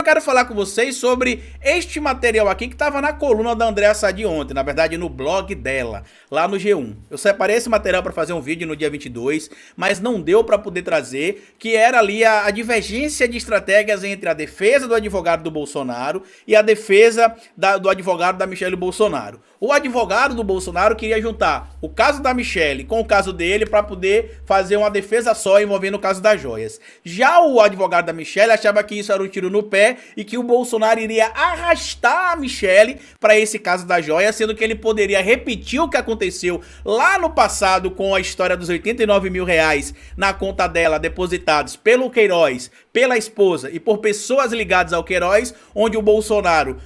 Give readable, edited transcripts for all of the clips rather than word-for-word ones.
quero falar com vocês sobre este material aqui que estava na coluna da Andréa Sadi ontem, na verdade no blog dela, lá no G1. Eu separei esse material para fazer um vídeo no dia 22, mas não deu para poder trazer, que era ali a divergência de estratégias entre a defesa do advogado do Bolsonaro e a defesa do advogado da Michelle Bolsonaro. O advogado do Bolsonaro queria juntar o caso da Michelle com o caso dele para poder fazer uma defesa só envolvendo o caso das joias. Já o advogado da Michelle achava que isso era um tiro no pé e que o Bolsonaro iria arrastar a Michelle para esse caso da joia, sendo que ele poderia repetir o que aconteceu lá no passado com a história dos 89 mil reais na conta dela depositados pelo Queiroz, pela esposa e por pessoas ligadas ao Queiroz, onde o Bolsonaro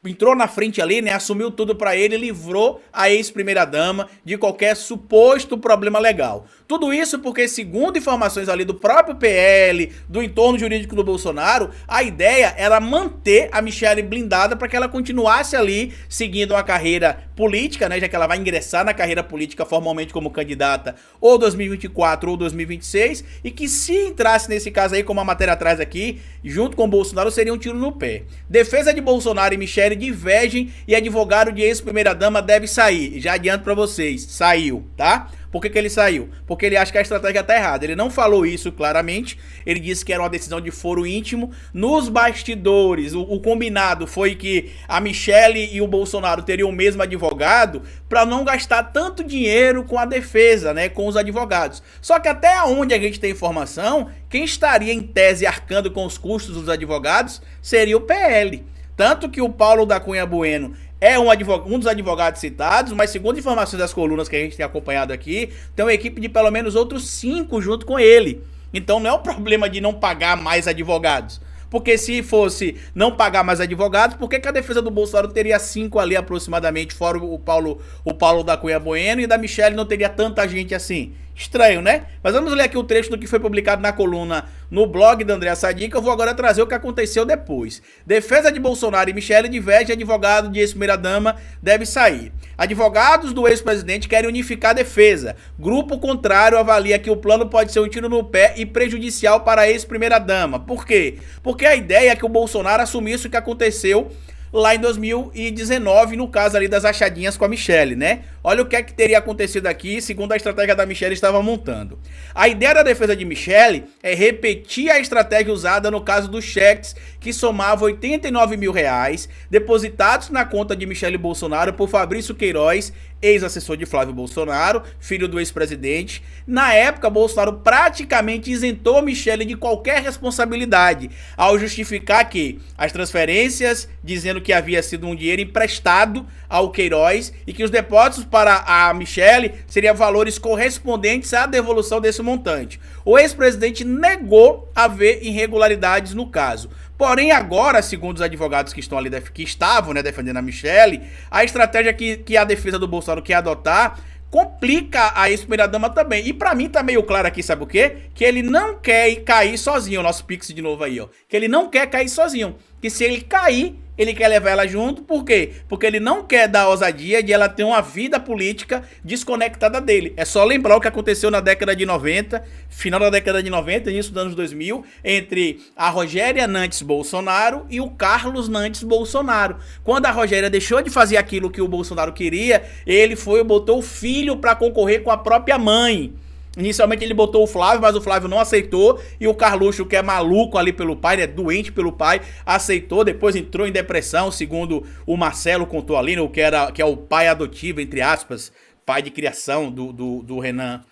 entrou na frente ali, né, assumiu tudo pra ele e livrou a ex-primeira-dama de qualquer suposto problema legal. Tudo isso porque, segundo informações ali do próprio PL, do entorno jurídico do Bolsonaro, a ideia era manter a Michelle blindada para que ela continuasse ali seguindo uma carreira política, né, já que ela vai ingressar na carreira política formalmente como candidata ou 2024 ou 2026, e que se entrasse nesse caso aí, como a matéria traz aqui, junto com o Bolsonaro, seria um tiro no pé. Defesa de Bolsonaro e Michelle divergem e advogado de ex-primeira-dama deve sair. Já adianto pra vocês, saiu, tá? Por que ele saiu? Porque ele acha que a estratégia tá errada. Ele não falou isso claramente, ele disse que era uma decisão de foro íntimo. Nos bastidores, o combinado foi que a Michelle e o Bolsonaro teriam o mesmo advogado para não gastar tanto dinheiro com a defesa, né, com os advogados. Só que até onde a gente tem informação, quem estaria em tese arcando com os custos dos advogados seria o PL. Tanto que o Paulo da Cunha Bueno é um dos advogados citados, mas segundo informações das colunas que a gente tem acompanhado aqui, tem uma equipe de pelo menos outros 5 junto com ele. Então não é um problema de não pagar mais advogados. Porque se fosse não pagar mais advogados, por que a defesa do Bolsonaro teria 5 ali aproximadamente, fora o Paulo da Cunha Bueno, e da Michelle não teria tanta gente assim? Estranho, né? Mas vamos ler aqui o trecho do que foi publicado na coluna no blog da Andréa Sadi, que eu vou agora trazer o que aconteceu depois. Defesa de Bolsonaro e Michelle diverge, advogado de ex-primeira-dama deve sair. Advogados do ex-presidente querem unificar a defesa. Grupo contrário avalia que o plano pode ser um tiro no pé e prejudicial para a ex-primeira-dama. Por quê? Porque a ideia é que o Bolsonaro assumisse o que aconteceu lá em 2019, no caso ali das achadinhas com a Michelle, né? Olha o que é que teria acontecido aqui, segundo a estratégia da Michelle estava montando. A ideia da defesa de Michelle é repetir a estratégia usada no caso dos cheques que somavam 89 mil reais depositados na conta de Michelle Bolsonaro por Fabrício Queiroz, ex-assessor de Flávio Bolsonaro, filho do ex-presidente. Na época, Bolsonaro praticamente isentou Michelle de qualquer responsabilidade, ao justificar que as transferências, dizendo que havia sido um dinheiro emprestado ao Queiroz e que os depósitos para a Michelle seriam valores correspondentes à devolução desse montante. O ex-presidente negou haver irregularidades no caso. Porém, agora, segundo os advogados que estão ali, que estavam, né, defendendo a Michelle, a estratégia que a defesa do Bolsonaro quer adotar complica a ex-primeira-dama também. E pra mim tá meio claro aqui, sabe o quê? Que ele não quer cair sozinho, o nosso Pix de novo aí, ó. Que ele não quer cair sozinho. Que se ele cair, ele quer levar ela junto. Por quê? Porque ele não quer dar a ousadia de ela ter uma vida política desconectada dele. É só lembrar o que aconteceu na década de 90, final da década de 90, início dos anos 2000, entre a Rogéria Nantes Bolsonaro e o Carlos Nantes Bolsonaro. Quando a Rogéria deixou de fazer aquilo que o Bolsonaro queria, ele foi e botou o filho para concorrer com a própria mãe. Inicialmente ele botou o Flávio, mas o Flávio não aceitou, e o Carluxo, que é maluco ali pelo pai, né, doente pelo pai, aceitou, depois entrou em depressão, segundo o Marcelo contou ali, né, que é o pai adotivo, entre aspas, pai de criação do Renan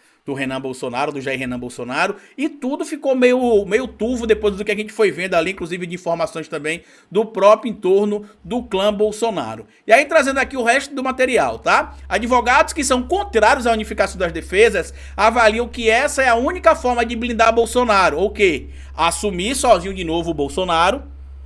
Bolsonaro, do Jair Renan Bolsonaro, e tudo ficou meio turvo depois do que a gente foi vendo ali, inclusive de informações também do próprio entorno do clã Bolsonaro. E aí trazendo aqui o resto do material, tá? Advogados que são contrários à unificação das defesas avaliam que essa é a única forma de blindar Bolsonaro, ou quê? Assumir sozinho de novo o Bolsonaro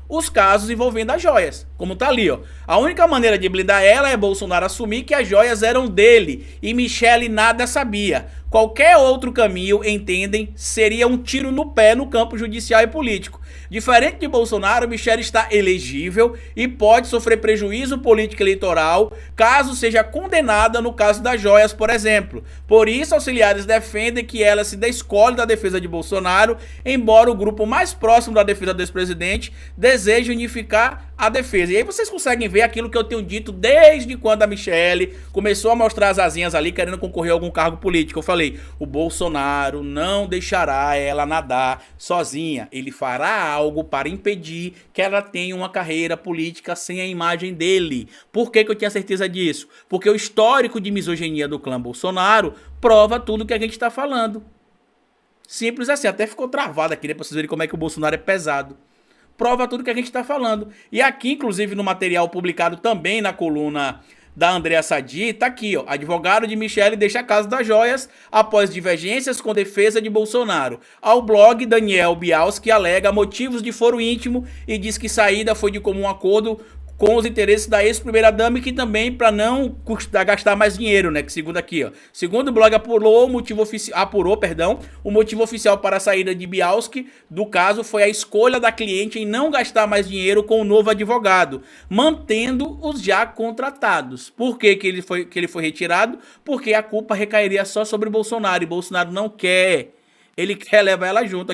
os casos envolvendo as joias, como tá ali, ó. A única maneira de blindar ela é Bolsonaro assumir que as joias eram dele e Michelle nada sabia. Qualquer outro caminho, entendem, seria um tiro no pé no campo judicial e político. Diferente de Bolsonaro, Michele está elegível e pode sofrer prejuízo político eleitoral caso seja condenada no caso das joias, por exemplo. Por isso, auxiliares defendem que ela se descole da defesa de Bolsonaro, embora o grupo mais próximo da defesa do ex-presidente deseje unificar a defesa. E aí vocês conseguem ver aquilo que eu tenho dito desde quando a Michele começou a mostrar as asinhas ali querendo concorrer a algum cargo político. Eu falei, o Bolsonaro não deixará ela nadar sozinha. Ele fará algo para impedir que ela tenha uma carreira política sem a imagem dele. Por que eu tinha certeza disso? Porque o histórico de misoginia do clã Bolsonaro prova tudo que a gente está falando. Simples assim, até ficou travado aqui, né, pra vocês verem como é que o Bolsonaro é pesado. Prova tudo que a gente está falando. E aqui, inclusive, no material publicado também na coluna da Andréa Sadi, tá aqui, ó. Advogado de Michele deixa a Casa das Joias após divergências com defesa de Bolsonaro. Ao blog, Daniel Bialski alega motivos de foro íntimo e diz que saída foi de comum acordo com os interesses da ex-primeira-dama e que também para não gastar mais dinheiro, né? Que segundo aqui, ó. Segundo o blog apurou o motivo oficial para a saída de Bialski do caso foi a escolha da cliente em não gastar mais dinheiro com o novo advogado, mantendo os já contratados. Por que ele foi retirado? Porque a culpa recairia só sobre Bolsonaro e Bolsonaro não quer. Ele quer levar ela junto.